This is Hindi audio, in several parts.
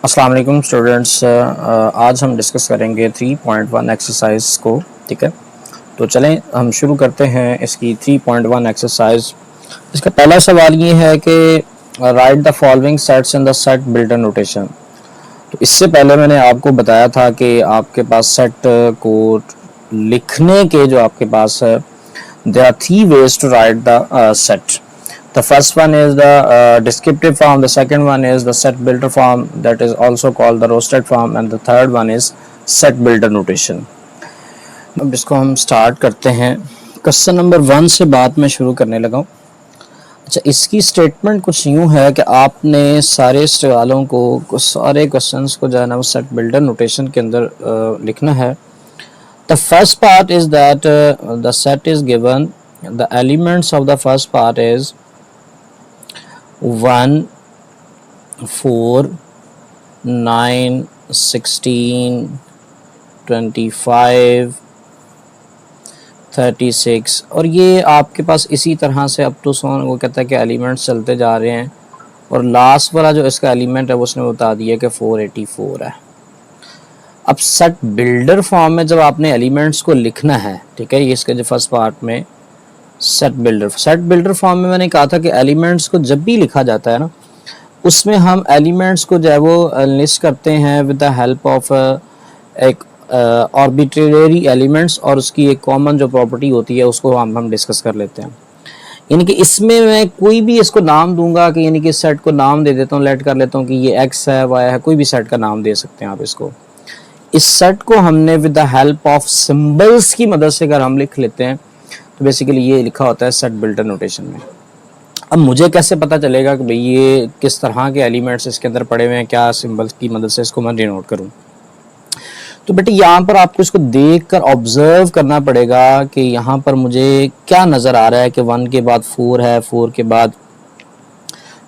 अस्सलाम वालेकुम स्टूडेंट्स। आज हम डिस्कस करेंगे 3.1 एक्सरसाइज को। ठीक है, तो चलें हम शुरू करते हैं इसकी 3.1 एक्सरसाइज। इसका पहला सवाल ये है कि right the following sets in the set builder notation. तो इससे पहले मैंने आपको बताया था कि आपके पास सेट को लिखने के जो आपके पास है, there are three ways to write the set. The first one is the descriptive form, the second one is the set builder form, that is also called the roasted form, and the third one is set builder notation. अब इसको हम स्टार्ट करते हैं। क्वेश्चन नंबर 1 से बात मैं शुरू करने लगा हूँ। अच्छा, इसकी स्टेटमेंट कुछ यूँ है कि आपने सारे सवालों को सारे क्वेश्चंस को जो है ना वो सेट बिल्डर नोटेशन के अंदर लिखना है। The first part is that the set is given. The elements of the first part is 1, 4, 9, 16, 25, 36 और ये आपके पास इसी तरह से अप टू सो वो कहता है कि एलिमेंट्स चलते जा रहे हैं और लास्ट वाला जो इसका एलिमेंट है वो उसने बता दिया कि 484 है। अब सेट बिल्डर फॉर्म में जब आपने एलिमेंट्स को लिखना है, ठीक है, ये इसके जो फर्स्ट पार्ट में सेट बिल्डर फॉर्म में मैंने कहा था कि एलिमेंट्स को जब भी लिखा जाता है ना, उसमें हम एलिमेंट्स को जो है वो लिस्ट करते हैं विद द हेल्प ऑफ एक आर्बिट्रेरी एलिमेंट्स, और उसकी एक कॉमन जो प्रॉपर्टी होती है उसको हम डिस्कस कर लेते हैं। यानी कि इसमें मैं कोई भी इसको नाम दूंगा कि यानी कि सेट को नाम दे देता हूँ, लेट कर लेता हूँ कि ये एक्स है, वाई है, कोई भी सेट का नाम दे सकते हैं आप इसको। इस सेट को हमने with the help of symbols की मदद से अगर हम लिख लेते हैं तो बेसिकली ये लिखा होता है सेट बिल्डर नोटेशन में। अब मुझे कैसे पता चलेगा कि भाई ये किस तरह के एलिमेंट्स इसके अंदर पड़े हुए हैं, क्या सिंबल्स की मदद से इसको मैं डिनोट करूं। तो बेटे यहाँ पर आपको इसको देखकर ऑब्जर्व करना पड़ेगा कि यहाँ पर मुझे क्या नज़र आ रहा है कि 1 के बाद 4 है, 4 के बाद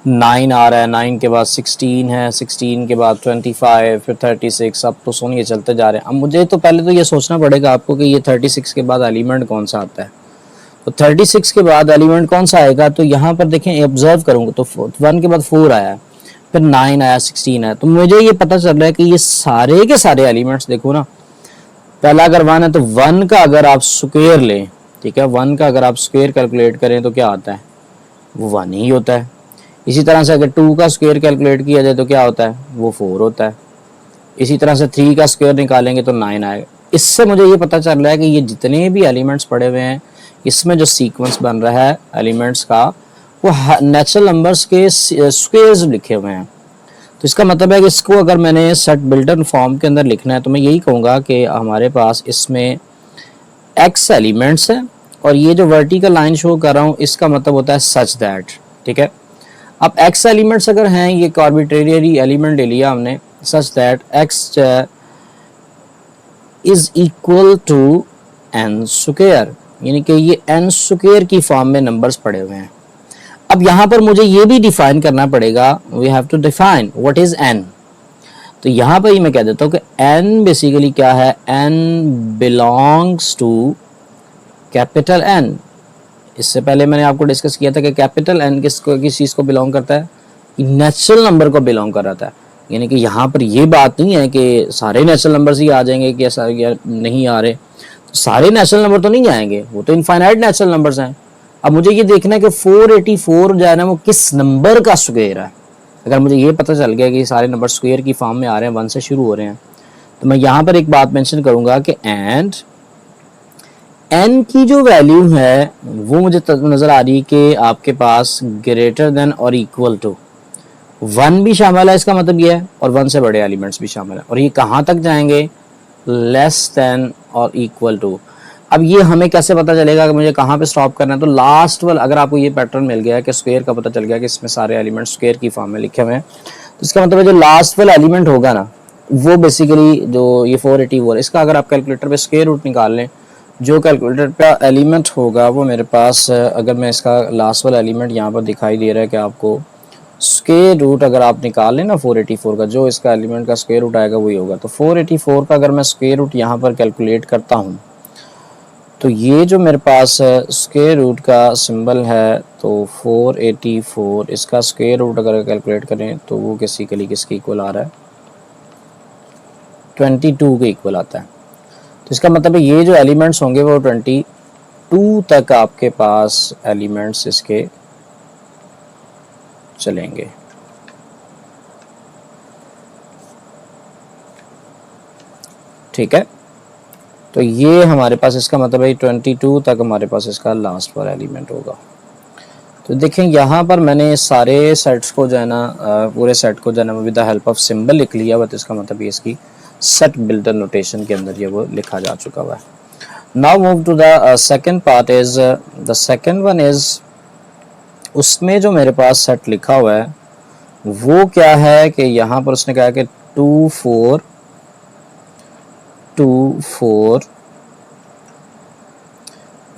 9 आ रहा है, 9 के बाद 16 है, 16 के बाद 25, फिर 36, अब तो सुनिए चलते जा रहे हैं। अब मुझे तो पहले तो ये सोचना पड़ेगा आपको कि ये 36 के बाद एलिमेंट कौन सा आता है। तो 36 के बाद एलिमेंट कौन सा आएगा, तो यहाँ पर देखें ऑब्जर्व करूँगा तो 1 के बाद 4 आया, फिर 9 आया, 16 आया, तो मुझे ये पता चल रहा है कि ये सारे के सारे एलिमेंट्स देखो ना, पहला अगर 1 है तो 1 का अगर आप स्क्वायर लें, ठीक है, 1 का अगर आप स्क्वायर कैलकुलेट करें तो क्या आता है, वो 1 ही होता है। इसी तरह से अगर 2 का स्क्वायर कैलकुलेट किया जाए तो क्या होता है, वो 4 होता है। इसी तरह से 3 का स्क्वायर निकालेंगे तो 9 आएगा। इससे मुझे ये पता चल रहा है कि ये जितने भी एलिमेंट्स पड़े हुए हैं इसमें जो सीक्वेंस बन रहा है एलिमेंट्स का वो नेचुरल नंबर्स के स्क्वायर्स लिखे हुए हैं। तो इसका मतलब है कि इसको अगर मैंने सेट बिल्डर फॉर्म के अंदर लिखना है तो मैं यही कहूँगा कि हमारे पास इसमें एक्स एलिमेंट्स है और ये जो वर्टिकल लाइन शो कर रहा हूँ इसका मतलब होता है सच दैट, ठीक है। अब एक्स एलिमेंट्स अगर हैं, ये आर्बिट्रेरी एलिमेंट ले लिया हमने, such that X is equal to N square, यानी कि ये एन स्क्वायर की फॉर्म में नंबर्स पड़े हुए हैं। अब यहाँ पर मुझे ये भी डिफाइन करना पड़ेगा, we have to define what is N. तो यहाँ पर ही मैं कह देता हूँ कि एन बेसिकली क्या है, N belongs to capital N. इससे पहले मैंने आपको डिस्कस किया था कि कैपिटल एन किस चीज़ को बिलोंग करता है, नेचुरल नंबर को बिलोंग कर रहा था। यानी कि यहाँ पर ये बात नहीं है कि सारे नेचुरल नंबर्स ही आ जाएंगे कि ऐसा नहीं आ रहे, तो सारे नेचुरल नंबर तो नहीं आएंगे, वो तो इनफाइनाइट नेचुरल नंबर्स हैं। अब मुझे ये देखना है कि 484 जो है ना वो किस नंबर का स्क्वायर है। अगर मुझे ये पता चल गया कि सारे नंबर स्क्वायर की फॉर्म में आ रहे हैं, 1 से शुरू हो रहे हैं, तो मैं यहाँ पर एक बात मेंशन करूँगा कि एंड एन की जो वैल्यू है वो मुझे नज़र आ रही है कि आपके पास ग्रेटर देन और इक्वल टू 1 भी शामिल है, इसका मतलब ये है, और 1 से बड़े एलिमेंट्स भी शामिल है। और ये कहाँ तक जाएंगे, लेस देन और इक्वल टू। अब ये हमें कैसे पता चलेगा कि मुझे कहाँ पे स्टॉप करना है, तो लास्ट वाला अगर आपको ये पैटर्न मिल गया कि स्क्वायर का पता चल गया कि इसमें सारे एलिमेंट्स स्क्वायर की फॉर्म में लिखे हुए हैं, तो इसका मतलब है जो लास्ट वाला एलिमेंट होगा ना वो बेसिकली जो ये 484, इसका अगर आप कैलकुलेटर पे स्क्वायर रूट निकाल लें, जो कैलकुलेटर का एलिमेंट होगा वो मेरे पास, अगर मैं इसका लास्ट वाला एलिमेंट यहाँ पर दिखाई दे रहा है कि आपको स्क्वायर रूट अगर आप निकाल लें ना 484 का, जो इसका एलिमेंट का स्क्वायर रूट आएगा वही होगा। तो 484 का अगर मैं स्क्वायर रूट यहाँ पर कैलकुलेट करता हूँ तो ये जो मेरे पास स्क्वायर रूट का सिंबल है, तो 484 इसका स्क्वायर रूट अगर कैलकुलेट करें तो वो बेसिकली किसके इक्वल आ रहा है, 22 के इक्वल आता है। तो इसका मतलब है ये जो एलिमेंट्स होंगे वो 22 तक आपके पास एलिमेंट्स इसके चलेंगे। ठीक है, तो ये हमारे पास इसका मतलब है 22 तक हमारे पास इसका लास्ट वाला एलिमेंट होगा। तो देखें यहाँ पर मैंने सारे सेट्स को जो है ना पूरे सेट को जो है ना with the help of symbol लिख लिया हुआ। तो इसका मतलब ये इसकी सेट बिल्डर नोटेशन के अंदर ये वो लिखा जा चुका हुआ है। Now move to the second part is the second one is, उसमें जो मेरे पास सेट लिखा हुआ है वो क्या है कि यहाँ पर उसने कहा कि 2 4 2 4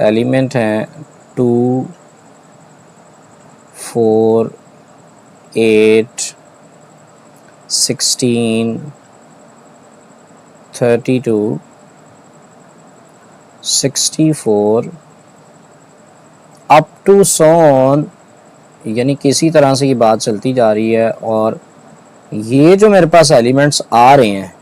एलिमेंट हैं 2 4 8 16 32 64 अप टू सॉन, यानी किसी तरह से ये बात चलती जा रही है। और ये जो मेरे पास एलिमेंट्स आ रहे हैं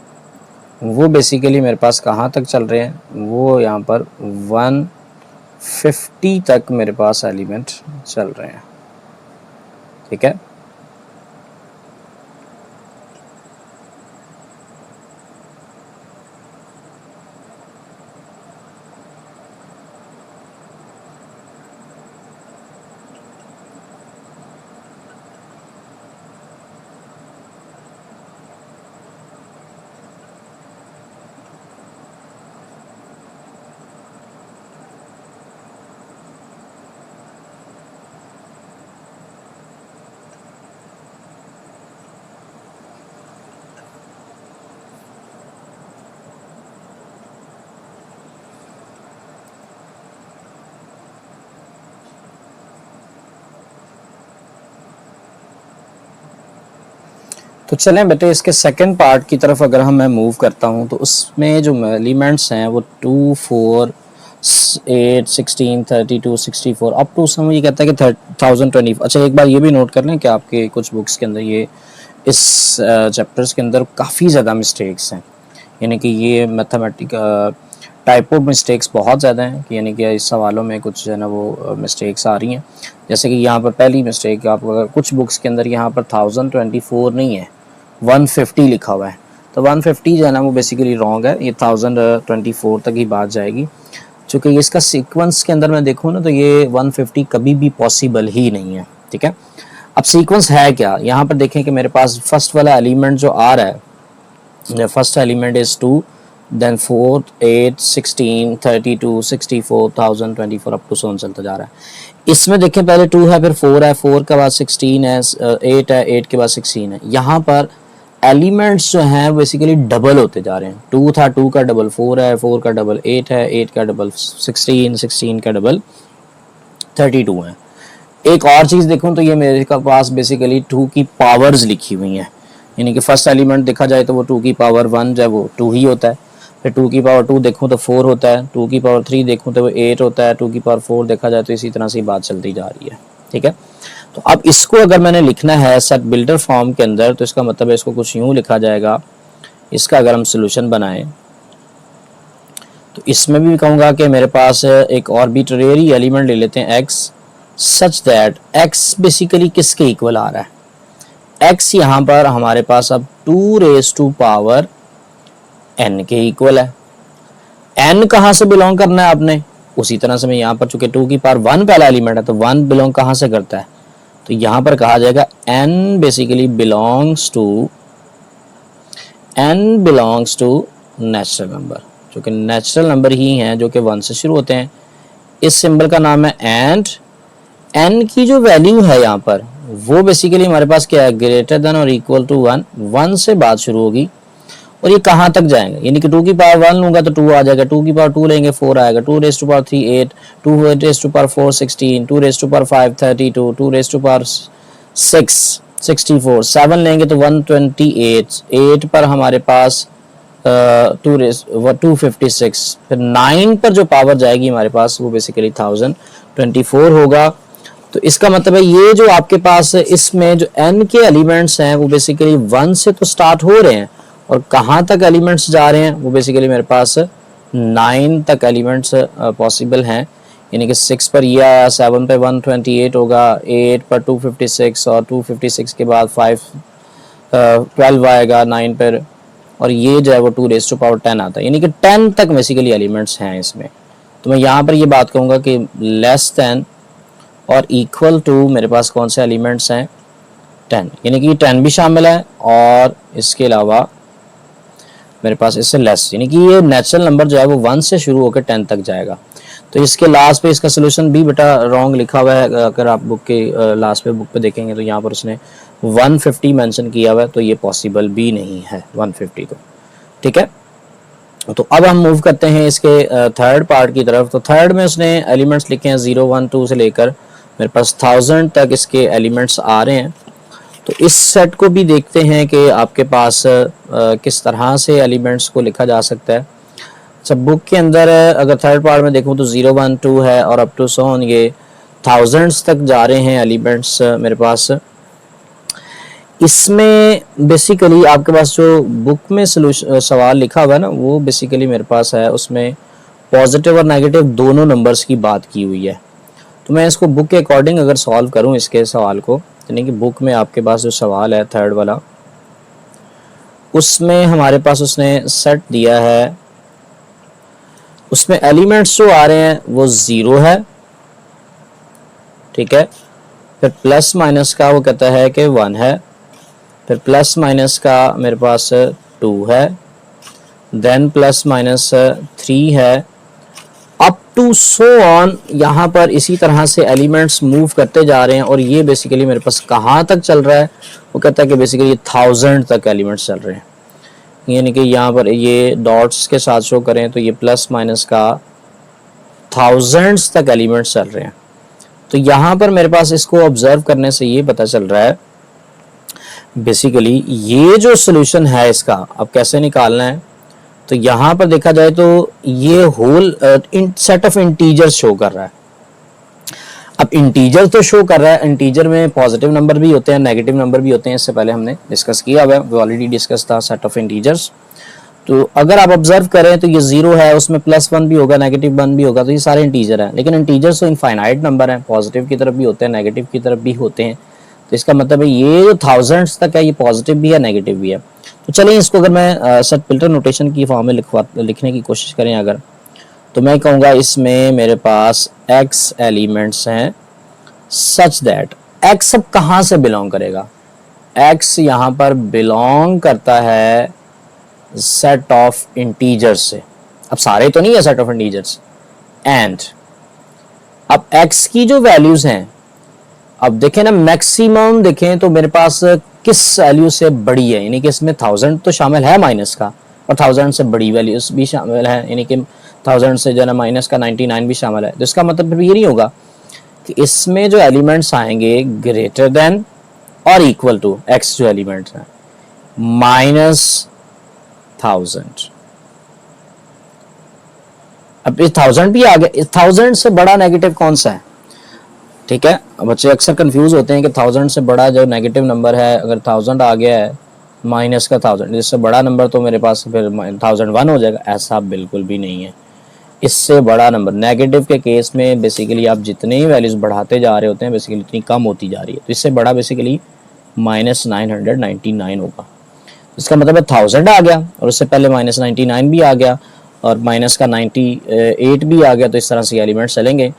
वो बेसिकली मेरे पास कहाँ तक चल रहे हैं, वो यहाँ पर 150 तक मेरे पास एलिमेंट चल रहे हैं। ठीक है, तो चलें बेटे इसके सेकंड पार्ट की तरफ अगर मैं मूव करता हूँ तो उसमें जो एलिमेंट्स हैं वो 2 4 8 16 32 64 अप टू उसमें ये कहता है कि 1020। अच्छा एक बार ये भी नोट कर लें कि आपके कुछ बुक्स के अंदर ये इस चैप्टर्स के अंदर काफ़ी ज़्यादा मिस्टेक्स हैं, यानी कि ये मैथमेटिक टाइपो मिस्टेक्स बहुत ज़्यादा हैं कि यानी कि इस सवालों में कुछ जो है ना वो मिस्टेक्स आ रही हैं। जैसे कि यहाँ पर पहली मिस्टेक, आप अगर कुछ बुक्स के अंदर यहाँ पर 1024 नहीं है 150 लिखा हुआ है, तो 150 जो है ना वो बेसिकली रॉन्ग है, ये 1024 तक ही बात जाएगी। चूँकि ये इसका सीक्वेंस के अंदर मैं देखूँ ना तो ये 150 कभी भी पॉसिबल ही नहीं है। ठीक है, अब सीक्वेंस है क्या, यहाँ पर देखें कि मेरे पास फर्स्ट वाला एलिमेंट जो आ रहा है, first element is 2, then 4 8 16 32 64 1024 up to so on चलता जा रहा है। इसमें देखें पहले 2 है, फिर 4 है, 4 के बाद 16 है, 8 है, 8 के बाद 16 है। यहाँ पर एलिमेंट्स जो हैं बेसिकली डबल होते जा रहे हैं। 2 था, 2 का डबल 4 है, 4 का डबल 8 है, 8 का डबल 16, 16 का डबल 32 है। एक और चीज़ देखूं तो ये मेरे पास बेसिकली 2 की पावर्स लिखी हुई हैं, यानी कि फर्स्ट एलिमेंट देखा जाए तो वो 2 की पावर 1 जो है वो 2 ही होता है, फिर 2 की पावर 2 देखूं तो 4 होता है, 2 की पावर 3 देखूं तो वो 8 होता है, 2 की पावर 4 देखा जाए तो इसी तरह से बात चलती जा रही है। ठीक है, तो अब इसको अगर मैंने लिखना है सेट बिल्डर फॉर्म के अंदर तो इसका मतलब है इसको कुछ यूँ लिखा जाएगा। इसका अगर हम सोल्यूशन बनाएं तो इसमें भी कहूँगा कि मेरे पास एक आर्बिट्रेरी एलिमेंट ले लेते हैं x, such that x basically किसके इक्वल आ रहा है, x यहाँ पर हमारे पास अब 2 रेज़ टू पावर n के इक्वल है। n कहाँ से बिलोंग करना है आपने, उसी तरह से मैं यहाँ पर चूंकि 2 की पावर 1 पहला एलिमेंट है तो 1 बिलोंग कहाँ से करता है, तो यहाँ पर कहा जाएगा n basically belongs to natural number, जो कि नेचुरल नंबर ही हैं जो कि 1 से शुरू होते हैं। इस सिंबल का नाम है एंड n की जो वैल्यू है यहाँ पर वो बेसिकली हमारे पास क्या है, ग्रेटर देन और इक्वल टू 1, 1 से बात शुरू होगी और ये कहाँ तक जाएंगे, यानी कि 2 की पावर 1 लूंगा तो 2 आ जाएगा, 2 की पावर 2 लेंगे 4 आएगा, 2 raise to power 3 8, 2 raise to power 4 16, 2 raise to power 5 32, 2 raise to power 6 64, 7 लेंगे तो 128, 8 पर हमारे पास 256, फिर 9 पर जो पावर जाएगी हमारे पास वो बेसिकली 1024 होगा। तो इसका मतलब है ये जो आपके पास इसमें जो n के एलिमेंट्स हैं वो बेसिकली 1 से तो स्टार्ट हो रहे हैं और कहाँ तक एलिमेंट्स जा रहे हैं वो बेसिकली मेरे पास 9 तक एलिमेंट्स पॉसिबल हैं, यानी कि 6 पर ये आया, 7 पे 128 होगा, 8 पर 256 और 256 के बाद 12 आएगा 9 पर, और ये जो है वो 2⁻10 आता है, यानी कि 10 तक बेसिकली एलिमेंट्स हैं इसमें। तो मैं यहाँ पर ये बात कहूँगा कि लेस देन और इक्वल टू मेरे पास कौन से एलिमेंट्स हैं, 10, यानी कि 10 भी शामिल है और इसके अलावा मेरे पास इससे लेस, यानी कि ये नेचुरल नंबर जो है वो 1 से शुरू होकर 10 तक जाएगा। तो इसके लास्ट पे इसका सोल्यूशन भी बेटा रॉन्ग लिखा हुआ है, अगर आप बुक के लास्ट पे बुक पे देखेंगे तो यहाँ पर उसने 150 मेंशन किया हुआ है, तो ये पॉसिबल भी नहीं है 150 तो, ठीक है। तो अब हम मूव करते हैं इसके थर्ड पार्ट की तरफ। तो थर्ड में उसने एलिमेंट्स लिखे हैं 0 1 2 से लेकर मेरे पास 1000 तक इसके एलिमेंट्स आ रहे हैं। तो इस सेट को भी देखते हैं कि आपके पास किस तरह से एलिमेंट्स को लिखा जा सकता है। अच्छा, बुक के अंदर अगर थर्ड पार्ट में देखूं तो 0 1 2 है और अप टू सो ऑन ये थाउजेंड्स तक जा रहे हैं एलिमेंट्स मेरे पास। इसमें बेसिकली आपके पास जो बुक में सवाल लिखा हुआ है ना, वो बेसिकली मेरे पास है, उसमें पॉजिटिव और नेगेटिव दोनों नंबर्स की बात की हुई है। तो मैं इसको बुक के अकॉर्डिंग अगर सॉल्व करूं इसके सवाल को, यानी कि बुक में आपके पास जो सवाल है थर्ड वाला, उसमें हमारे पास उसने सेट दिया है, उसमें एलिमेंट्स जो आ रहे हैं वो 0 है, ठीक है, फिर प्लस माइनस का वो कहता है कि 1 है, फिर प्लस माइनस का मेरे पास 2 है, देन प्लस माइनस 3 है, अप टू सो ऑन। यहाँ पर इसी तरह से एलिमेंट्स मूव करते जा रहे हैं और ये बेसिकली मेरे पास कहाँ तक चल रहा है, वो कहता है कि बेसिकली 1000 तक एलिमेंट्स चल रहे हैं, यानी कि यहाँ पर ये डॉट्स के साथ शो करें तो ये प्लस माइनस का 1000 तक एलिमेंट्स चल रहे हैं। तो यहाँ पर मेरे पास इसको ऑब्जर्व करने से ये पता चल रहा है बेसिकली ये जो सोल्यूशन है इसका अब कैसे निकालना है। तो यहाँ पर देखा जाए तो ये whole set of integers show कर रहा है। अब इंटीजर तो शो कर रहा है, इंटीजर में पॉजिटिव नंबर भी होते हैं, नेगेटिव नंबर भी होते हैं, इससे पहले हमने डिस्कस किया हुआ है, वो ऑलरेडी डिस्कस था सेट ऑफ इंटीजर्स। तो अगर आप ऑब्जर्व करें तो ये 0 है, उसमें +1 भी होगा, -1 भी होगा, तो ये सारे इंटीजर हैं, लेकिन इंटीजर्स तो इनफाइनाइट नंबर हैं, पॉजिटिव की तरफ भी होते हैं, नेगेटिव की तरफ भी होते हैं। तो इसका मतलब है ये जो थाउजेंड्स तक है ये पॉजिटिव भी है, नेगेटिव भी है। तो चलिए इसको अगर मैं सेट फिल्टर नोटेशन की फॉर्म में लिखने की कोशिश करें अगर, तो मैं कहूँगा इसमें मेरे पास x एलिमेंट्स हैं सच दैट x अब कहाँ से बिलोंग करेगा, x यहाँ पर बिलोंग करता है सेट ऑफ इंटीजर्स से। अब सारे तो नहीं है सेट ऑफ इंटीजर्स, एंड अब x की जो वैल्यूज हैं, अब देखें ना मैक्सिमम देखें तो मेरे पास किस वैल्यू से बड़ी है, यानी कि इसमें 1000 तो शामिल है माइनस का, और 1000 से बड़ी वैल्यूज भी शामिल है, यानी कि 1000 से जो है माइनस का 99 भी शामिल है। तो इसका मतलब फिर ये नहीं होगा कि इसमें जो एलिमेंट्स आएंगे ग्रेटर देन और इक्वल टू x जो एलिमेंट्स हैं -1000। अब इस 1000 भी आ गया, इस 1000 से बड़ा नेगेटिव कौन सा है, ठीक है। बच्चे अक्सर कंफ्यूज होते हैं कि 1000 से बड़ा जो नेगेटिव नंबर है, अगर 1000 आ गया है माइनस का 1000, इससे बड़ा नंबर तो मेरे पास फिर 1001 हो जाएगा। ऐसा बिल्कुल भी नहीं है, इससे बड़ा नंबर नेगेटिव के केस में बेसिकली आप जितने ही वैल्यूज बढ़ाते जा रहे होते हैं बेसिकली इतनी कम होती जा रही है। तो इससे बड़ा बेसिकली -999 होगा। इसका मतलब है 1000 आ गया और उससे पहले -99 भी आ गया और माइनस का 98 भी आ गया। तो इस तरह से एलिमेंट्स चलेंगे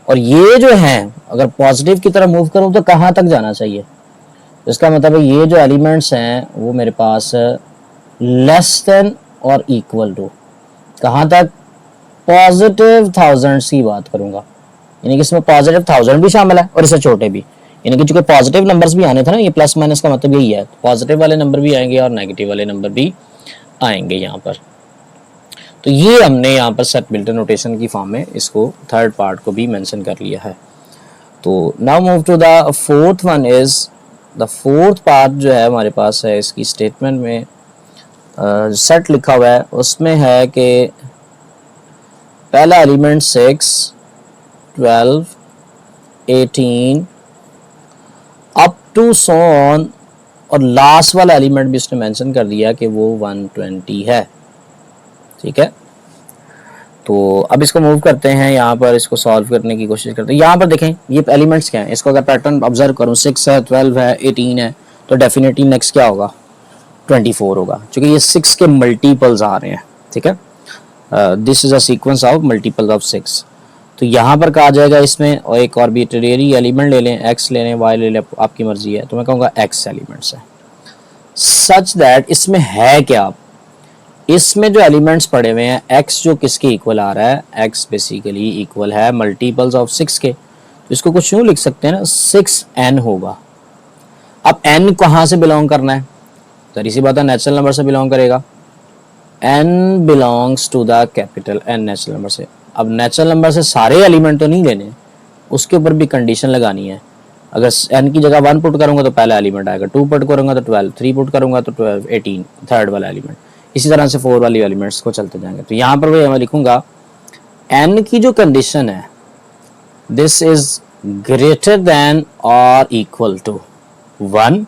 और ये जो हैं अगर पॉजिटिव की तरफ मूव करूं तो कहाँ तक जाना चाहिए, इसका मतलब है ये जो एलिमेंट्स हैं वो मेरे पास लेस देन और इक्वल टू कहाँ तक, पॉजिटिव 1000 की बात करूंगा, यानी कि इसमें पॉजिटिव 1000 भी शामिल है और इससे छोटे भी, यानी कि चूंकि पॉजिटिव नंबर्स भी आने थे ना, ये प्लस माइनस का मतलब यही है, पॉजिटिव वाले नंबर भी आएंगे और नेगेटिव वाले नंबर भी आएंगे यहाँ पर। तो ये हमने यहाँ पर सेट बिल्टर नोटेशन की फॉर्म में इसको थर्ड पार्ट को भी मेंशन कर लिया है। तो now move to the fourth one is the fourth part जो है हमारे पास है इसकी स्टेटमेंट में सेट लिखा हुआ है, उसमें है कि पहला element 6 12 18 up to so on और लास्ट वाला एलिमेंट भी उसने मेंशन कर दिया कि वो 120 है। ठीक है, तो अब इसको मूव करते हैं, यहाँ पर इसको सॉल्व करने की कोशिश करते हैं। यहाँ पर देखें ये एलिमेंट्स क्या हैं, इसको अगर पैटर्न ऑब्जर्व करूँ 6 है, 12 है, 18 है, तो डेफिनेटली नेक्स्ट क्या होगा, 24 होगा, क्योंकि ये 6 के मल्टीपल्स आ रहे हैं। ठीक है, this is a sequence of multiple of 6। तो यहाँ पर कहा जाएगा इसमें, और एक आर्बिट्रेरी एलिमेंट ले लें, x ले लें, y ले लें, आपकी मर्जी है, तो मैं कहूँगा x एलिमेंट्स है, सच दैट इसमें है क्या, इसमें जो एलिमेंट्स पड़े हुए हैं x जो किसके इक्वल आ रहा है, x बेसिकली इक्वल है मल्टीपल्स ऑफ 6 के, तो इसको कुछ यूँ लिख सकते हैं ना, 6n होगा। अब n कहाँ से बिलोंग करना है, जरी सी बात है, नेचुरल नंबर से बिलोंग करेगा, n belongs to the capital n natural number से। अब नेचुरल नंबर से सारे एलिमेंट तो नहीं लेने, उसके ऊपर भी कंडीशन लगानी है। अगर n की जगह 1 पुट करूंगा तो पहला एलिमेंट आएगा, 2 पुट करूंगा तो 12, 3 पुट करूंगा तो 12, 18 थर्ड वाला एलिमेंट, इसी तरह से 4 वाली एलिमेंट्स को चलते जाएंगे। तो यहाँ पर मैं लिखूंगा n की जो कंडीशन है, दिस इज ग्रेटर देन और इक्वल टू 1,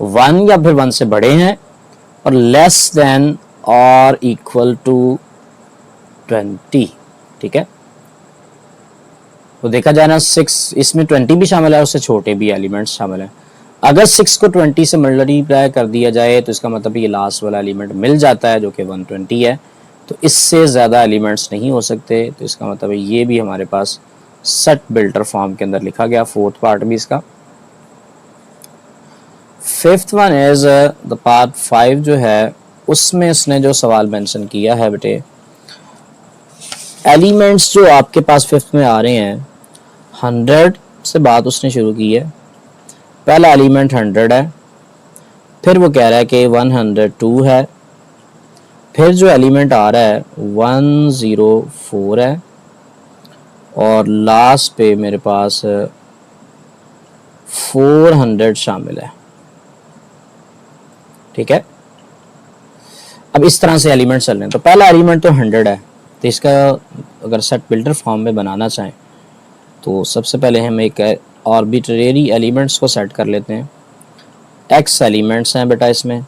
1 या फिर 1 से बड़े हैं, और लेस देन और इक्वल टू 20। ठीक है, तो देखा जाए ना 6, इसमें 20 भी शामिल है, उससे छोटे भी एलिमेंट्स शामिल हैं। अगर 6 को 20 से मल्टीप्लाई कर दिया जाए तो इसका मतलब ये लास्ट वाला एलिमेंट मिल जाता है जो कि 120 है, तो इससे ज़्यादा एलिमेंट्स नहीं हो सकते। तो इसका मतलब ये भी हमारे पास सेट बिल्डर फॉर्म के अंदर लिखा गया, फोर्थ पार्ट भी इसका। Fifth one is the part 5 जो है, उसमें इसने जो सवाल मेंशन किया है बेटे, एलिमेंट्स जो आपके पास फिफ्थ में आ रहे हैं, 100 से बात उसने शुरू की है, पहला एलिमेंट 100 है, फिर वो कह रहा है कि 102 है, फिर जो एलिमेंट आ रहा है 104 है, और लास्ट पे मेरे पास 400 शामिल है। ठीक है, अब इस तरह से एलिमेंट चल रहे हैं। तो पहला एलिमेंट तो 100 है, तो इसका अगर सेट बिल्डर फॉर्म में बनाना चाहें तो सबसे पहले हम एक आर्बिट्रेरी एलिमेंट्स को सेट कर लेते हैं। x एलिमेंट्स हैं बेटा इसमें,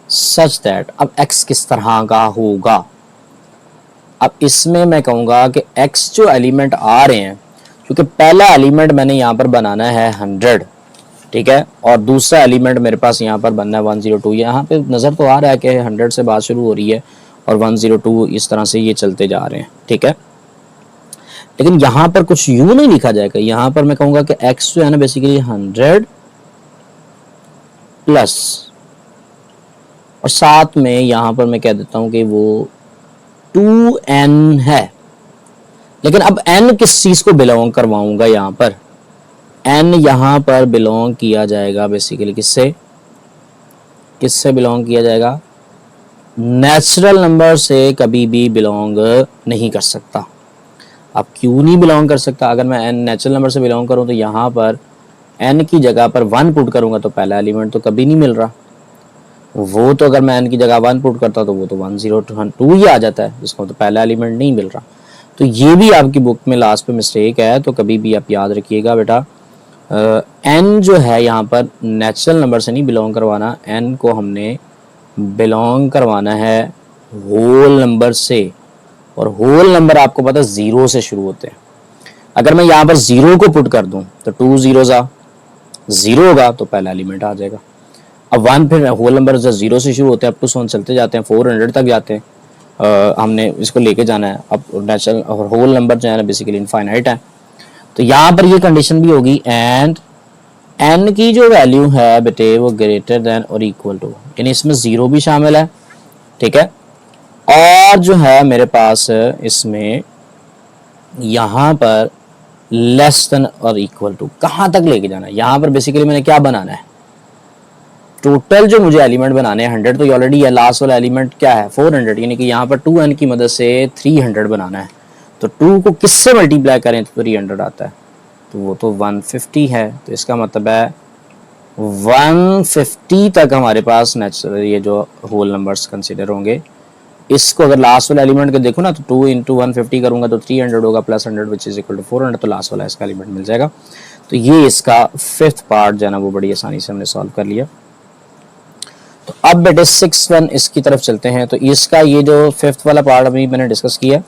सच दैट अब x किस तरह का होगा, अब इसमें मैं कहूँगा कि x जो एलिमेंट आ रहे हैं, क्योंकि पहला एलिमेंट मैंने यहाँ पर बनाना है 100, ठीक है, और दूसरा एलिमेंट मेरे पास यहाँ पर बनना है 102। यहाँ पे नज़र तो आ रहा है कि 100 से बात शुरू हो रही है और 102 इस तरह से ये चलते जा रहे हैं। ठीक है, लेकिन यहाँ पर कुछ यूं नहीं लिखा जाएगा, यहाँ पर मैं कहूँगा कि x जो है ना बेसिकली 100 प्लस, और साथ में यहाँ पर मैं कह देता हूँ कि वो 2n है। लेकिन अब n किस चीज़ को बिलोंग करवाऊंगा, यहाँ पर n यहाँ पर बिलोंग किया जाएगा बेसिकली किससे, किससे बिलोंग किया जाएगा, नेचुरल नंबर से कभी भी बिलोंग नहीं कर सकता। अब क्यों नहीं बिलोंग कर सकता, अगर मैं n नेचुरल नंबर से बिलोंग करूं तो यहाँ पर n की जगह पर 1 पुट करूंगा तो पहला एलिमेंट तो कभी नहीं मिल रहा, वो तो अगर मैं n की जगह 1 पुट करता तो वो तो 102 ही आ जाता है, जिसको तो पहला एलिमेंट नहीं मिल रहा। तो ये भी आपकी बुक में लास्ट पे मिस्टेक है, तो कभी भी आप याद रखिएगा बेटा, n जो है यहाँ पर नेचुरल नंबर से नहीं बिलोंग करवाना, n को हमने बिलोंग करवाना है होल नंबर से, और होल नंबर आपको पता है 0 से शुरू होते हैं। अगर मैं यहाँ पर 0 को पुट कर दूं तो 2 0 0 होगा तो पहला एलिमेंट आ जाएगा। अब 1 फिर होल नंबर जो 0 से शुरू होते हैं अप टू 100 चलते जाते हैं, 400 तक जाते हैं, हमने इसको लेके जाना है। अब नेचुरल और होल नंबर जो है ना बेसिकली इनफाइनाइट है, तो यहाँ पर ये कंडीशन भी होगी, एंड n की जो वैल्यू है बेटे वो ग्रेटर देन और इक्वल टू, यानी इसमें 0 भी शामिल है। ठीक है, और जो है मेरे पास इसमें यहाँ पर लेस देन और इक्वल टू, कहाँ तक लेके जाना है, यहाँ पर बेसिकली मैंने क्या बनाना है, टोटल जो मुझे एलिमेंट बनाने हैं 100 तो ये ऑलरेडी है, लास्ट वाला एलिमेंट क्या है 400, यानी कि यहाँ पर 2n की मदद से 300 बनाना है। तो 2 को किससे मल्टीप्लाई करें तो 300 आता है, तो वो तो 150 है। तो इसका मतलब है 150 तक हमारे पास नेचुरल ये जो होल नंबर्स कंसिडर होंगे। इसको अगर लास्ट वाला एलिमेंट को देखो ना तो 2 इंटू 150 करूंगा तो 300 होगा, plus 100 which is equal to 400, तो लास्ट वाला इसका एलिमेंट मिल जाएगा। तो ये इसका फिफ्थ पार्ट जो है ना वो बड़ी आसानी से हमने सॉल्व कर लिया। अब बेटे 6 1 इसकी तरफ चलते हैं। तो इसका ये जो फिफ्थ वाला पार्ट अभी मैंने डिस्कस किया,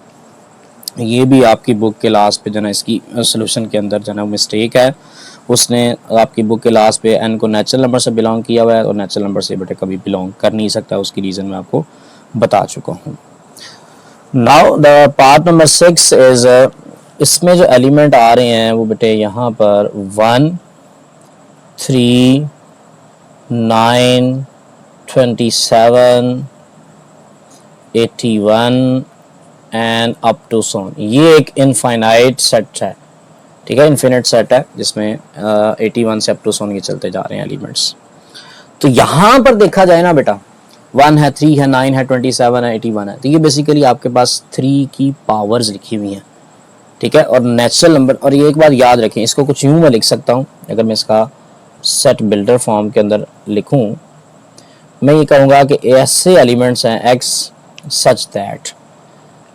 ये भी आपकी बुक के लास्ट पे जो ना इसकी सोल्यूशन के अंदर जो ना मिस्टेक है, उसने आपकी बुक के लास्ट पे एन को नेचुरल नंबर से बिलोंग किया हुआ है और नेचुरल नंबर से बेटे कभी बिलोंग कर नहीं सकता, उसकी रीज़न मैं आपको बता चुका हूँ। Now the part number 6 is, इसमें जो एलिमेंट आ रहे हैं वो बेटे यहाँ पर 1 3 9 27 81 एंड अप टू सोन। ये एक इनफाइनाइट सेट है, ठीक है, इन्फिनिट सेट है जिसमें 81 से अप टू सोन ये चलते जा रहे हैं एलिमेंट्स। तो यहां पर देखा जाए ना बेटा, 1 है, 3 है, 9 है, 27 है, 81 है, तो ये बेसिकली आपके पास 3 की पावर्स लिखी हुई हैं, ठीक है, और नेचुरल नंबर। और ये एक बात याद रखें, इसको कुछ यूं मैं लिख सकता हूं, अगर मैं इसका सेट बिल्डर फॉर्म के अंदर लिखूं, मैं ये कहूँगा कि ऐसे एलिमेंट्स हैं x सच दैट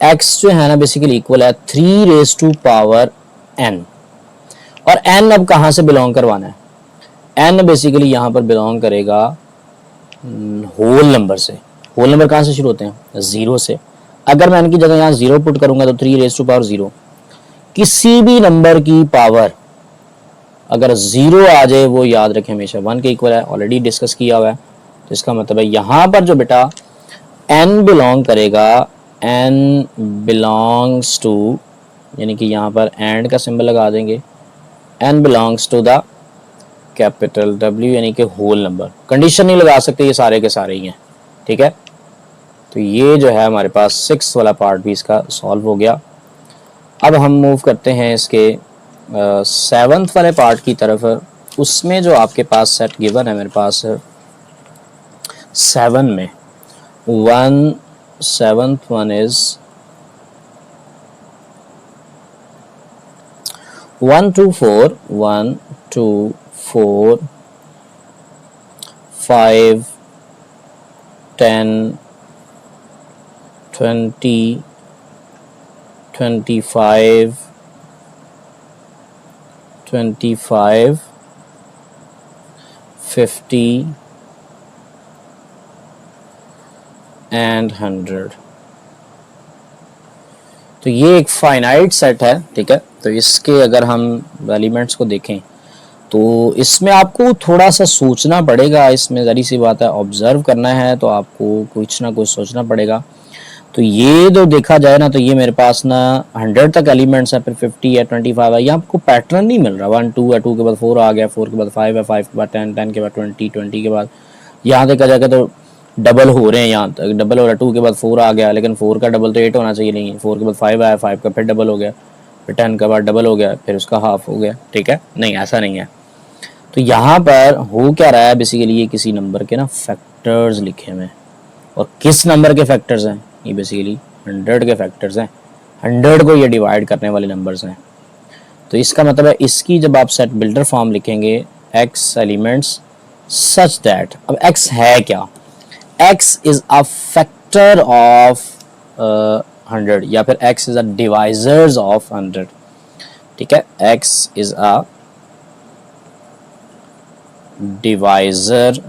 x जो है ना बेसिकली इक्वल है 3 रेज टू पावर n। और n अब कहाँ से बिलोंग करवाना है, n बेसिकली यहाँ पर बिलोंग करेगा होल नंबर से। होल नंबर कहाँ से शुरू होते हैं, 0 से। अगर मैं n की जगह यहाँ 0 पुट करूंगा तो 3 रेज टू पावर 0, किसी भी नंबर की पावर अगर 0 आ जाए वो याद रखें हमेशा 1 के इक्वल है, ऑलरेडी डिस्कस किया हुआ है। तो इसका मतलब है यहाँ पर जो बेटा n बिलोंग करेगा, n बिलोंग्स टू, यानी कि यहाँ पर एंड का सिंबल लगा देंगे, n belongs to the capital W, यानी कि होल नंबर। कंडीशन नहीं लगा सकते, ये सारे के सारे ही हैं, ठीक है। तो ये जो है हमारे पास 6 वाला पार्ट भी इसका सॉल्व हो गया। अब हम मूव करते हैं इसके 7th वाले पार्ट की तरफ। उसमें जो आपके पास सेट गिवन है मेरे पास 7 में, 7th one is 1 2 4 1 2 4 5 10 20 25 25 50 एंड 100। तो ये एक फाइनाइट सेट है, ठीक है। तो इसके अगर हम एलिमेंट्स को देखें तो इसमें आपको थोड़ा सा सोचना पड़ेगा, इसमें ज़री सी बात है, ऑब्जर्व करना है तो आपको कुछ ना कुछ सोचना पड़ेगा। तो ये जो देखा जाए ना, तो ये मेरे पास ना 100 तक एलिमेंट्स है, फिर 50 है, 25 है, यहाँ आपको पैटर्न नहीं मिल रहा। 1 2 है, 2 के बाद 4 आ गया, 4 के बाद 5 है, 5 के बाद 10, 10 के बाद 20, 20 के बाद यहाँ देखा जाएगा तो डबल हो रहे हैं, यहाँ तक डबल हो रहा है। 2 के बाद 4 आ गया, लेकिन 4 का डबल तो 8 होना चाहिए, नहीं। 4 के बाद 5 आया, 5 का फिर डबल हो गया, फिर 10 के बाद डबल हो गया, फिर उसका हाफ हो गया, ठीक है। नहीं, ऐसा नहीं है। तो यहाँ पर हो क्या रहा है, बेसिकली ये किसी नंबर के ना फैक्टर्स लिखे हुए हैं। और किस नंबर के फैक्टर्स हैं, ये बेसिकली 100 के फैक्टर्स हैं। 100 को ये डिवाइड करने वाले नंबर्स हैं। तो इसका मतलब है इसकी जब आप सेट बिल्डर फॉर्म लिखेंगे, x एलिमेंट्स सच दैट, अब x है क्या, x is a factor of 100, या फिर x is a divisors of 100, ठीक है। x is a divisor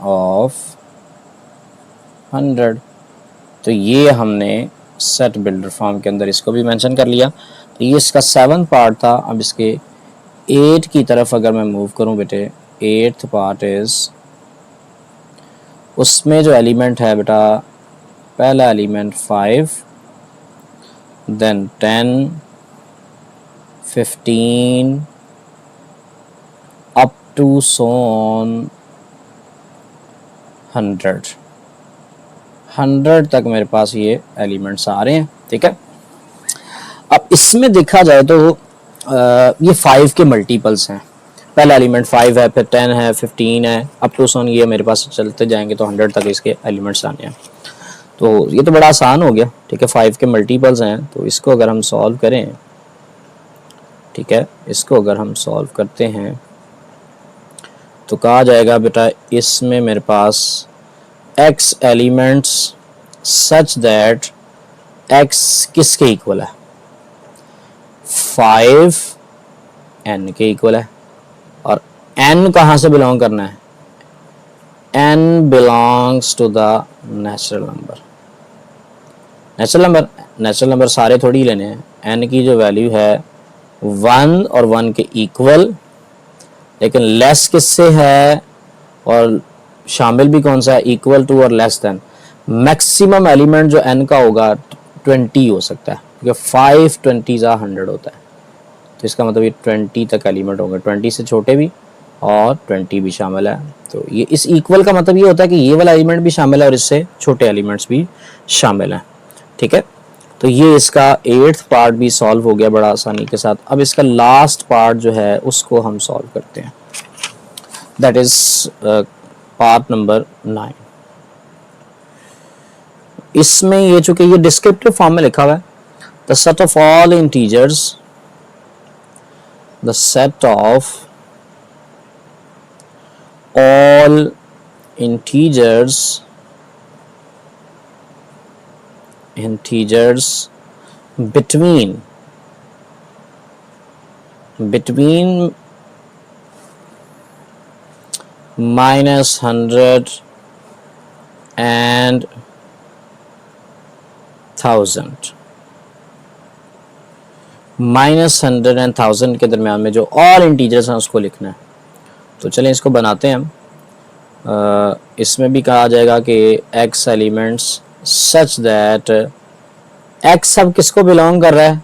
of 100। तो ये हमने सेट बिल्डर फॉर्म के अंदर इसको भी मेंशन कर लिया। तो ये इसका 7th पार्ट था। अब इसके 8 की तरफ अगर मैं मूव करूं बेटे, 8th पार्ट इज, उसमें जो एलिमेंट है बेटा, पहला एलिमेंट 5, देन 10 15 अप टू सोन 100 तक मेरे पास ये एलिमेंट्स आ रहे हैं, ठीक है। अब इसमें देखा जाए तो ये 5 के मल्टीपल्स हैं। पहला एलिमेंट 5 है, फिर 10 है, 15 है, अप टू सोन ये मेरे पास चलते जाएंगे तो 100 तक इसके एलिमेंट्स आने हैं। तो ये तो बड़ा आसान हो गया, ठीक है। 5 के मल्टीपल्स हैं, तो इसको अगर हम सॉल्व करें, ठीक है, इसको अगर हम सॉल्व करते हैं तो कहा जाएगा बेटा इसमें मेरे पास x elements such that x किसके इक्वल है, 5 n के इक्वल है, और एन कहाँ से बिलोंग करना है, N belongs to the natural number. Natural number सारे थोड़ी लेने हैं। एन की जो वैल्यू है 1 और 1 के इक्वल, लेकिन लेस किससे है और शामिल भी कौन सा है, इक्वल टू और लेस देन। मैक्सिमम एलिमेंट जो एन का होगा 20 हो सकता है, क्योंकि 5 20 का 100 होता है, तो इसका मतलब ये 20 तक एलिमेंट होंगे, 20 से छोटे भी और 20 भी शामिल है। तो ये इस इक्वल का मतलब ये होता है कि ये वाला एलिमेंट भी शामिल है और इससे छोटे एलिमेंट्स भी शामिल हैं। ठीक है, तो ये इसका 8th पार्ट भी सॉल्व हो गया बड़ा आसानी के साथ। अब इसका लास्ट पार्ट जो है उसको हम सॉल्व करते हैं, दैट इज पार्ट नंबर 9। इसमें ये चूंकि ये डिस्क्रिप्टिव फॉर्म में लिखा हुआ है, the set of all integers, the set of all integers between -100 and 1000, -100 and 1000 के दरमियान में जो all integers हैं उसको लिखना है। तो चलें इसको बनाते हैं हम। इसमें भी कहा जाएगा कि x elements such that x सब किसको बिलोंग कर रहा है,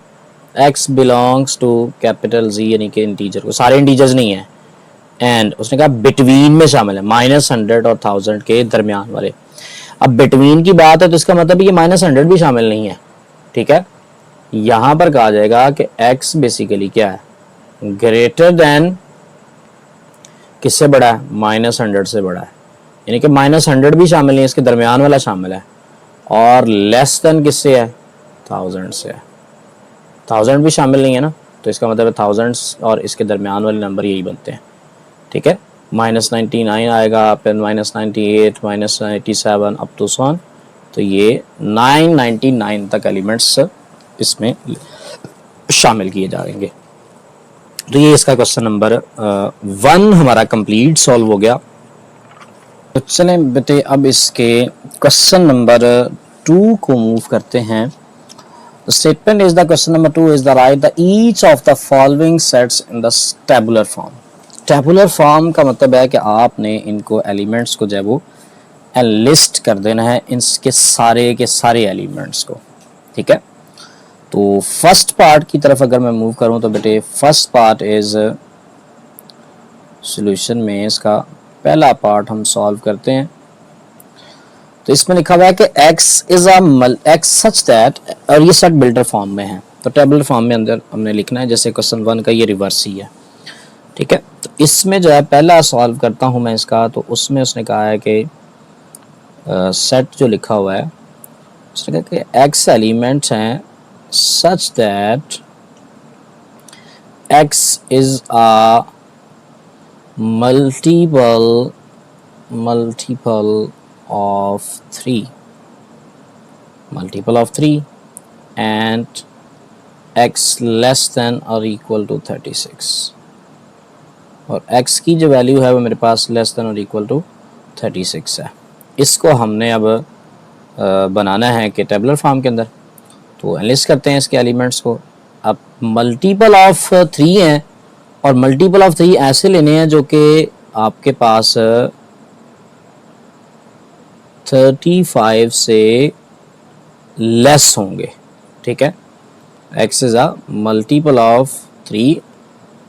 x belongs to capital Z, यानी कि इंटीजर को, सारे इंटीजर्स नहीं है। एंड उसने कहा बिटवीन में शामिल है, -100 और 1000 के दरमियान वाले। अब बिटवीन की बात है तो इसका मतलब ये -100 भी शामिल नहीं है। ठीक है, यहां पर कहा जाएगा कि x बेसिकली क्या है, ग्रेटर देन किससे बड़ा है, -100 से बड़ा है, यानी कि -100 भी शामिल नहीं है, इसके दरमियान वाला शामिल है। और लेस देन किससे है, 1000 से है, 1000 भी शामिल नहीं है ना, तो इसका मतलब 1000 और इसके दरमियान वाले नंबर यही बनते हैं। ठीक है, -99 आएगा, फिर -98, -97 अप टू सो ऑन, तो ये 999 तक एलिमेंट्स इसमें शामिल किए जाएंगे। तो ये इसका क्वेश्चन नंबर 1 हमारा कंप्लीट सॉल्व हो गया। तो चलें बेटे अब इसके क्वेश्चन नंबर 2 को मूव करते हैं। Statement is the question number 2 is the right the each of the following sets in the tabular form. Tabular form का मतलब है कि आपने इनको एलिमेंट्स को जो है वो लिस्ट कर देना है, इनके सारे के सारे एलिमेंट्स को। ठीक है, तो फर्स्ट पार्ट की तरफ अगर मैं मूव करूं तो बेटे फर्स्ट पार्ट इज सॉल्यूशन में इसका पहला पार्ट हम सॉल्व करते हैं। तो इसमें लिखा हुआ है कि x is x such that, और ये सेट बिल्डर फॉर्म में है, तो टेबल फॉर्म में अंदर हमने लिखना है, जैसे क्वेश्चन 1 का ये रिवर्स ही है। ठीक है, तो इसमें जो है पहला सॉल्व करता हूं मैं इसका, तो उसमें उसने कहा है कि सेट जो लिखा हुआ है उसने कहा कि x एलिमेंट्स हैं such that x is a multiple of 3 and x less than or equal to 36, और x की जो वैल्यू है वो मेरे पास लेस देन और इक्वल टू 36 है। इसको हमने अब बनाना है कि टेबुलर फॉर्म के अंदर, तो एनालिसिस करते हैं इसके एलिमेंट्स को। अब मल्टीपल ऑफ 3 हैं, और मल्टीपल ऑफ 3 ऐसे लेने हैं जो कि आपके पास 35 से लेस होंगे। ठीक है, x is a multiple of 3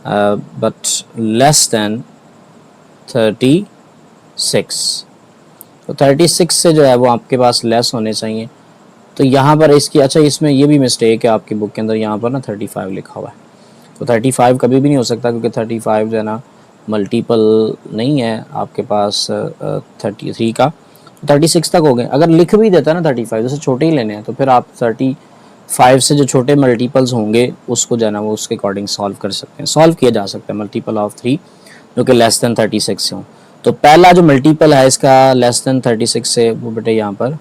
but less than 36, तो 36 से जो है वो आपके पास लेस होने चाहिए। तो यहाँ पर इसकी, अच्छा इसमें ये भी मिस्टेक है आपकी बुक के अंदर, यहाँ पर ना 35 लिखा हुआ है, तो 35 कभी भी नहीं हो सकता, क्योंकि 35 जो है ना मल्टीपल नहीं है आपके पास 33 का, 36 तक हो गए। अगर लिख भी देता है ना 35, जैसे छोटे ही लेने हैं, तो फिर आप 35 से जो छोटे मल्टीपल्स होंगे उसको जो है ना वो उसके अकॉर्डिंग सॉल्व कर सकते हैं, सॉल्व किया जा सकता है मल्टीपल ऑफ 3 जो कि लेस देन 36 से हो। तो पहला जो मल्टीपल है इसका लेस देन 36 से, वो बेटे यहाँ पर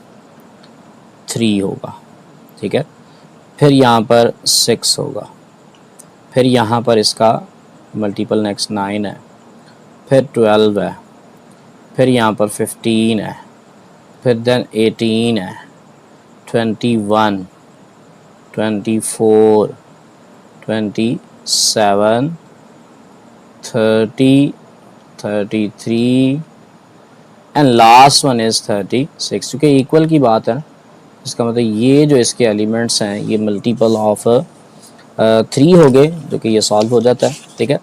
3 होगा। ठीक है, फिर यहाँ पर 6 होगा, फिर यहाँ पर इसका मल्टीपल नेक्स्ट 9 है, फिर 12 है, फिर यहाँ पर 15 है, फिर देन 18 है, 21, 24, 27, 30, 33 एंड लास्ट वन इज़ 36। क्योंकि इक्वल की बात है, इसका मतलब ये जो इसके एलिमेंट्स हैं ये मल्टीपल ऑफ 3 हो गए, जो कि ये सॉल्व हो जाता है। ठीक है,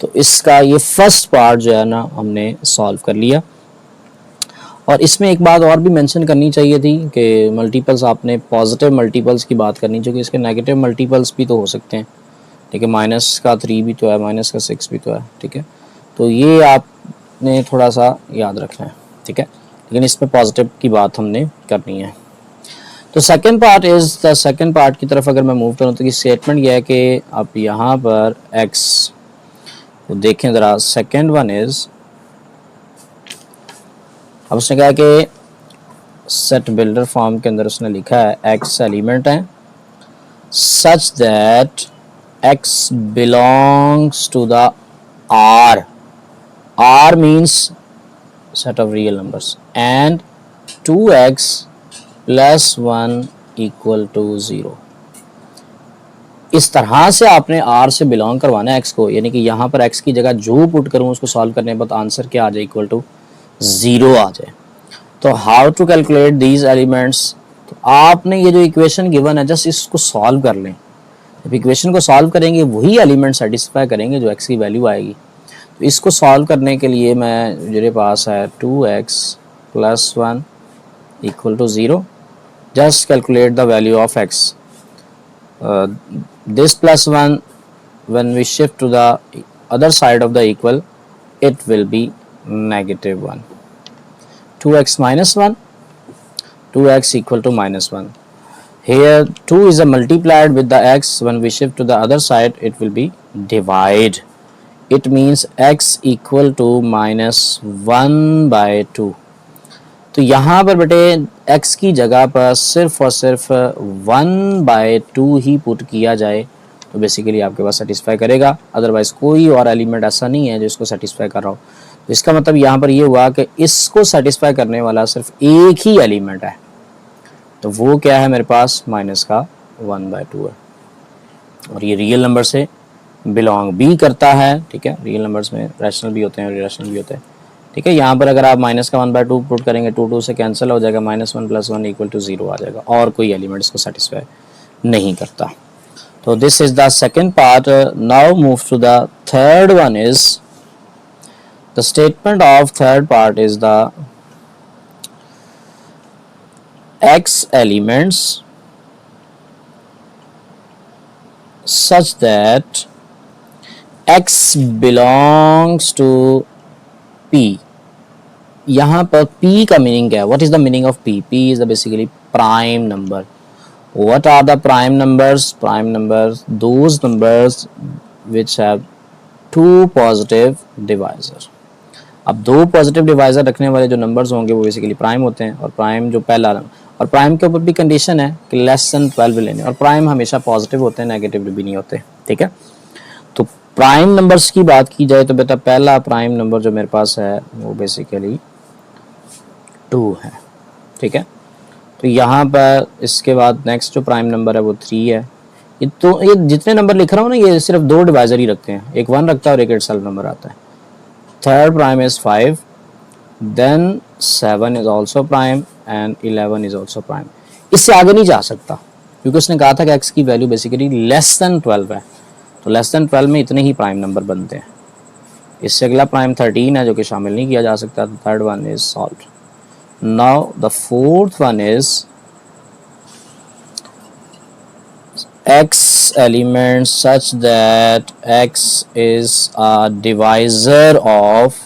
तो इसका ये फर्स्ट पार्ट जो है ना हमने सॉल्व कर लिया। और इसमें एक बात और भी मेंशन करनी चाहिए थी कि मल्टीपल्स, आपने पॉजिटिव मल्टीपल्स की बात करनी चाहिए, इसके नेगेटिव मल्टीपल्स भी तो हो सकते हैं। ठीक है, माइनस का 3 भी तो है, माइनस का 6 भी तो है। ठीक है, तो ये आपने थोड़ा सा याद रखना है। ठीक है, लेकिन इसमें पॉजिटिव की बात हमने करनी है। तो सेकंड पार्ट की तरफ अगर मैं मूव करूँ तो ये स्टेटमेंट यह है कि आप यहाँ पर x, तो देखें ज़रा, सेकंड वन इज़, अब उसने कहा कि सेट बिल्डर फॉर्म के अंदर उसने लिखा है x एलिमेंट है such that x belongs to the R means set of real numbers and 2x plus 1 equal to 0। इस तरह से आपने R से बिलोंग करवाना है x को, यानी कि यहाँ पर x की जगह जो पुट करूँ उसको सॉल्व करने के बाद आंसर क्या आ जाए, इक्वल टू 0 आ जाए। तो how to calculate these elements, तो आपने ये जो इक्वेशन गिवन है जस्ट इसको सॉल्व कर लें। जब इक्वेशन को सॉल्व करेंगे वही एलिमेंट सेटिस्फाई करेंगे जो x की वैल्यू आएगी। तो इसको सॉल्व करने के लिए मेरे पास है 2x plus 1 equal to 0। just calculate the value of x, this plus 1 when we shift to the other side of the equal it will be -1। 2x minus 1, 2x equal to -1। here 2 is a multiplied with the x, when we shift to the other side it will be divide, it means x equal to -1/2। तो यहाँ पर बेटे x की जगह पर सिर्फ और सिर्फ 1/2 ही पुट किया जाए तो बेसिकली आपके पास सेटिस्फाई करेगा, अदरवाइज कोई और एलिमेंट ऐसा नहीं है जो इसको सेटिस्फाई कर रहा हो। तो इसका मतलब यहाँ पर ये हुआ कि इसको सेटिस्फाई करने वाला सिर्फ एक ही एलिमेंट है, तो वो क्या है मेरे पास, माइनस का 1/2 है, और ये रियल नंबर से बिलोंग भी करता है। ठीक है, रियल नंबर्स में रैशनल भी होते हैं और इरेशनल भी होते हैं। ठीक है, यहाँ पर अगर आप माइनस का 1/2 पुट करेंगे 2 से कैंसिल हो जाएगा, -1 + 1 इक्वल टू 0 आ जाएगा, और कोई एलिमेंट इसको सेटिस्फाई नहीं करता। तो this is the second part. Now move to the third one is the statement of third part is the x elements such that x belongs to p। यहाँ पर p का मीनिंग क्या है, what is the meaning of p? p is the basically prime number। what are the prime numbers? prime numbers those numbers which have two positive divisor। अब दो पॉजिटिव डिवाइजर रखने वाले जो नंबर्स होंगे वो बेसिकली प्राइम होते हैं, और प्राइम जो पहला, और प्राइम के ऊपर भी कंडीशन है कि लेस देन 12 लेने, और प्राइम हमेशा पॉजिटिव होते हैं, नेगेटिव भी नहीं होते। ठीक है, तो प्राइम नंबर्स की बात की जाए तो बेटा पहला प्राइम नंबर जो मेरे पास है वो बेसिकली 2 है। ठीक है, तो यहाँ पर इसके बाद नेक्स्ट जो प्राइम नंबर है वो 3 है। ये जितने नंबर लिख रहा हूँ ना ये सिर्फ दो डिवाइजर ही रखते हैं, एक 1 रखता है और एक इटसेल्फ नंबर आता है। Third prime is 5, then 7 is also prime and 11 is also prime. इससे आगे नहीं जा सकता क्योंकि उसने कहा था कि x की वैल्यू बेसिकली लेस देन 12 है, तो लेस देन 12 में इतने ही प्राइम नंबर बनते हैं। इससे अगला प्राइम 13 है जो कि शामिल नहीं किया जा सकता। Third one is solved. Now the fourth one is x element such that x is a divisor of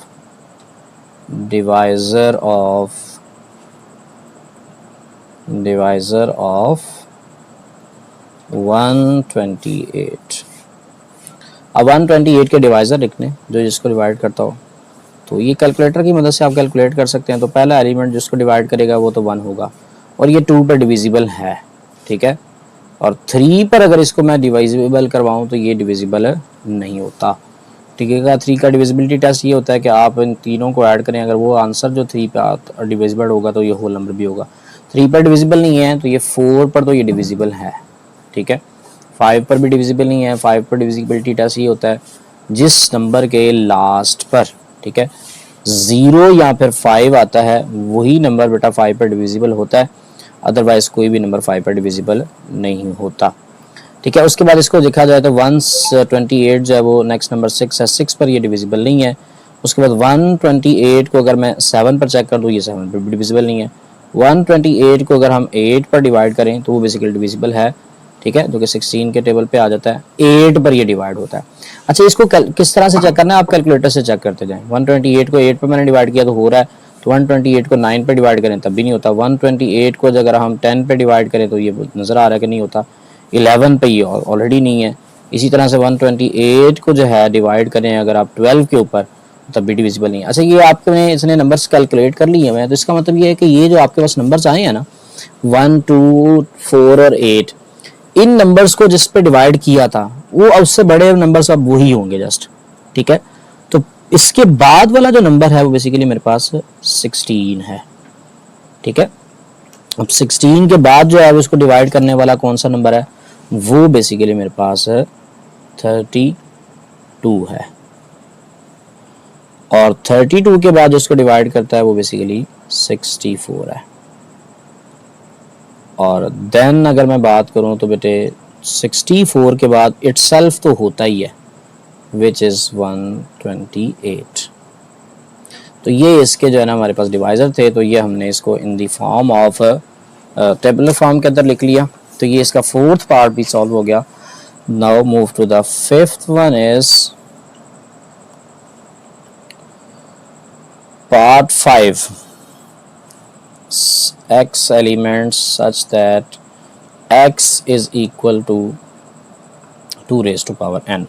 128। अब 128 के डिवाइजर लिखने जो जिसको डिवाइड करता हो, तो ये कैलकुलेटर की मदद से आप कैलकुलेट कर सकते हैं। तो पहला एलिमेंट जिसको डिवाइड करेगा वो तो 1 होगा, और ये 2 पर डिविजिबल है। ठीक है, और 3 पर अगर इसको मैं डिविजिबल करवाऊं तो ये डिविजिबल नहीं होता। ठीक है। 3 का डिविजिबिलिटी टेस्ट ये होता है कि आप इन तीनों को ऐड करें, अगर वो आंसर जो 3 पे डिविजिबल होगा तो ये होल नंबर भी होगा। 3 पर डिविजिबल नहीं है तो ये 4 पर तो ये डिविजिबल है, ठीक है। 5 पर भी डिविजिबल नहीं है। 5 पर डिविजिबिलिटी टेस्ट ये होता है जिस नंबर के लास्ट पर, ठीक है, 0 या फिर 5 आता है वही नंबर बेटा 5 पर डिविजिबल होता है, अदरवाइज कोई भी नंबर 5 पर डिविजिबल नहीं होता, ठीक है। उसके बाद इसको देखा जाए तो 128 जो है वो नेक्स्ट नंबर 6 है, 6 पर ये डिविजिबल नहीं है। उसके बाद 128 को अगर मैं 7 पर चेक कर दूँ, ये 7 पर भी डिविजिबल नहीं है। 128 को अगर हम 8 पर डिवाइड करें तो वो बेसिकली डिविजिबल है, ठीक है, जो कि 16 के टेबल पे आ जाता है। 8 पर ये डिवाइड होता है। अच्छा, इसको किस तरह से चेक करना है, आप कैलकुलेटर से चेक करते जाएं। 128 को 8 पर मैंने डिवाइड किया तो हो रहा है, तो 128 को 9 पर डिवाइड करें तब भी नहीं होता। 128 को अगर हम 10 पर डिवाइड करें तो ये नज़र आ रहा है कि नहीं होता। 11 पे ये ऑलरेडी नहीं है। इसी तरह से 128 को जो है डिवाइड करें अगर आप 12 के ऊपर तब भी डिविजिबल नहीं है। अच्छा, ये आपने इसने नंबर्स कैलकुलेट कर लिए हैं, तो इसका मतलब ये है कि ये जो आपके पास नंबर्स आए हैं ना 1, 2, 4 और 8, इन नंबर्स को जिस पे डिवाइड किया था वो उससे बड़े नंबर्स अब वही होंगे जस्ट, ठीक है। तो इसके बाद वाला जो नंबर है वो बेसिकली मेरे पास 16 है, ठीक है। अब 16 के बाद जो है उसको डिवाइड करने वाला कौन सा नंबर है, वो बेसिकली मेरे पास 32 है, और 32 के बाद उसको डिवाइड करता है वो बेसिकली 64 है। और देन अगर मैं बात करूं तो बेटे 64 के बाद इटसेल्फ तो होता ही है विच इज़ 128। तो ये इसके जो है ना हमारे पास डिवाइज़र थे, तो ये हमने इसको in the form of tabular form के अंदर लिख लिया। तो ये इसका फोर्थ पार्ट भी सॉल्व हो गया। Now move to the fifth one is part 5, x elements such that x is equal to 2 raised to power n,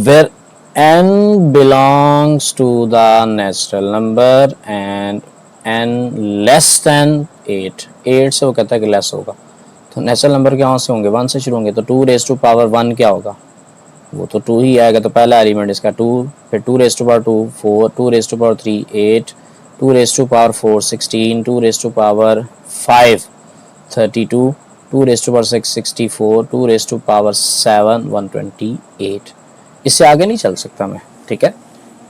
where n belongs to the natural number and n less than 8 से वो कहता है कि लेस होगा। तो नेचुरल नंबर कहाँ से होंगे, 1 से शुरू होंगे, तो 2 रेज टू पावर 1 क्या होगा, वो तो 2 ही आएगा। तो पहला एलिमेंट इसका 2, फिर 2 raise to power 2 4, 2 raise to power 3 8, 2 raise to power 4 16, 2 raise to power 5 32, 2 raise to power 6 64, 2 raise to power 7 128। इससे आगे नहीं चल सकता मैं, ठीक है,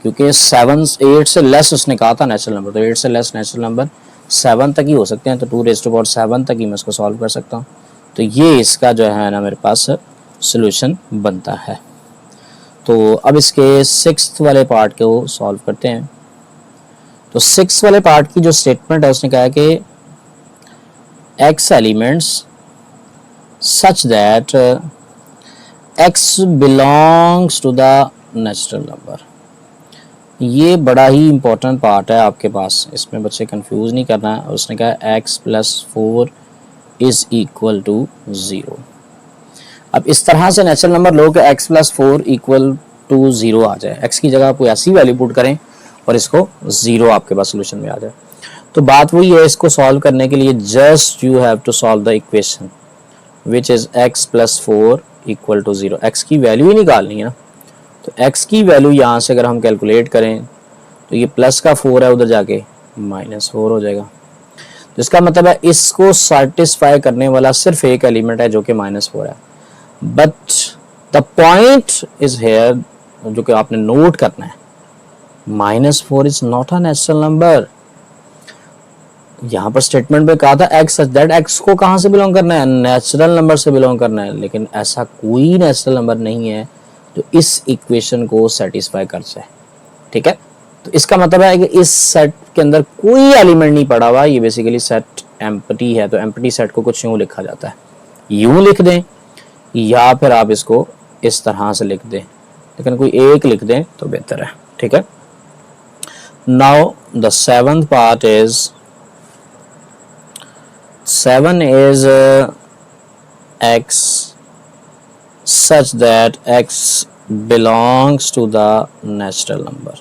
क्योंकि 7 8 से लेस उसने कहा था नेचुरल नंबर, तो 8 से लेस नेचुरल नंबर 7 तक ही हो सकते हैं, तो 2 रेज टू पावर 7 तक ही मैं इसको सॉल्व कर सकता हूँ। तो ये इसका जो है ना मेरे पास सोल्यूशन बनता है। तो अब इसके 6th वाले पार्ट को सॉल्व करते हैं। तो 6th वाले पार्ट की जो स्टेटमेंट है उसने कहा कि x elements such that x belongs to the natural number. ये बड़ा ही इंपॉर्टेंट पार्ट है आपके पास, इसमें बच्चे कंफ्यूज नहीं करना है। उसने कहा x + 4 इज इक्वल टू 0। अब इस तरह से नेचुरल नंबर लो कि x + 4 इक्वल टू 0 आ जाए, x की जगह आप कोई ऐसी वैल्यू पुट करें और इसको 0 आपके पास सोल्यूशन में आ जाए। तो बात वही है, इसको सॉल्व करने के लिए just you have to solve the equation which is x + 4 equal to 0। x की वैल्यू ही निकालनी है ना, तो x की वैल्यू यहाँ से अगर हम कैलकुलेट करें तो ये प्लस का 4 है, उधर जाके -4 हो जाएगा। तो इसका मतलब है इसको सेटिस्फाई करने वाला सिर्फ एक एलिमेंट है जो कि -4 है। But the point is here, जो कि आपने नोट करना है, -4 is not a natural number. यहाँ पर स्टेटमेंट में कहा था x सच दैट x को कहाँ से बिलोंग करना है, नेचुरल नंबर से बिलोंग करना है, लेकिन ऐसा कोई नेचुरल नंबर नहीं है जो इस इक्वेशन को सेटिस्फाई कर जाए, ठीक है। तो इसका मतलब है कि इस सेट के अंदर कोई एलिमेंट नहीं पड़ा हुआ, ये बेसिकली सेट एम्प्टी है। तो एम्प्टी सेट को कुछ यूं लिखा जाता है, यूं लिख दें या फिर आप इसको इस तरह से लिख दें, लेकिन कोई एक लिख दें तो बेहतर है, ठीक है। Now the 7th part is 7 is x such that x belongs to the natural number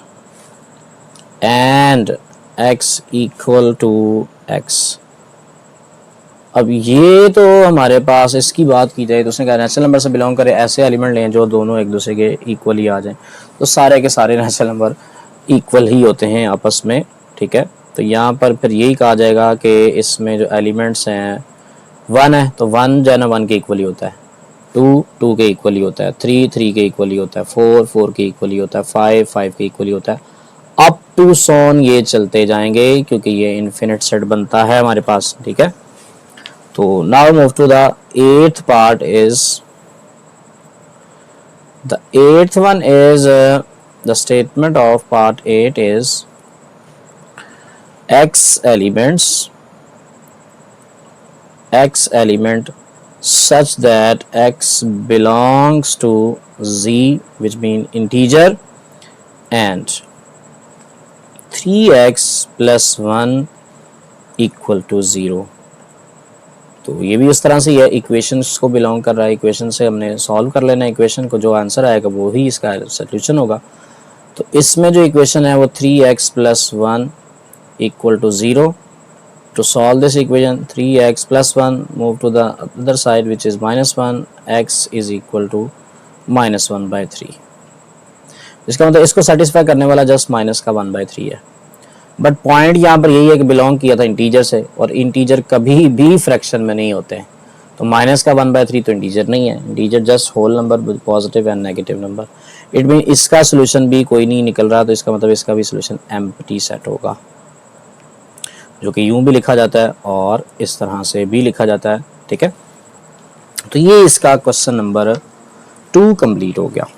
and x equal to x, अब ये तो हमारे पास इसकी बात की जाए तो उसने कहा नेचुरल नंबर से बिलोंग करे ऐसे एलिमेंट लें जो दोनों एक दूसरे के इक्वल ही आ जाएं, तो सारे के सारे नेचुरल नंबर इक्वल ही होते हैं आपस में, ठीक है। तो यहाँ पर फिर यही कहा जाएगा कि इसमें जो एलिमेंट्स हैं 1 है तो 1 जो है ना 1 के इक्वल ही होता है, 2 2 के इक्वल ही होता है, 3 3 के इक्वल ही होता है, 4 4 के इक्वल ही होता है, 5 5 के इक्वल ही होता है, अप टू सोन ये चलते जाएंगे क्योंकि ये इन्फिनिट सेट बनता है हमारे पास, ठीक है। तो now move to the 8th part is the 8th one is the statement of part 8 is x element such that x belongs to z which mean integer and 3x plus 1 equal to 0। तो ये भी इस तरह से ये इक्वेशंस को बिलोंग कर रहा है, इक्वेशन से हमने सॉल्व कर लेना है इक्वेशन को, जो आंसर आएगा वो ही इसका सोल्यूशन होगा। तो इसमें जो इक्वेशन है वो 3x plus 1 equal to 0। To solve this equation 3x plus 1 move to the other side which is -1, x is equal to -1/3। इसका मतलब इसको सेटिस्फाई करने वाला जस्ट माइनस का 1/3 है। बट पॉइंट यहाँ पर यही है कि बिलोंग किया था इंटीजर से, और इंटीजर कभी भी फ्रैक्शन में नहीं होते हैं, तो माइनस का 1/3 तो इंटीजर नहीं है, integer just whole number with positive and negative number. It mean इसका सोल्यूशन भी कोई नहीं निकल रहा, तो इसका मतलब इसका भी सोल्यूशन एम्प्टी सेट होगा, जो कि यूं भी लिखा जाता है और इस तरह से भी लिखा जाता है, ठीक है। तो ये इसका क्वेश्चन नंबर 2 कंप्लीट हो गया।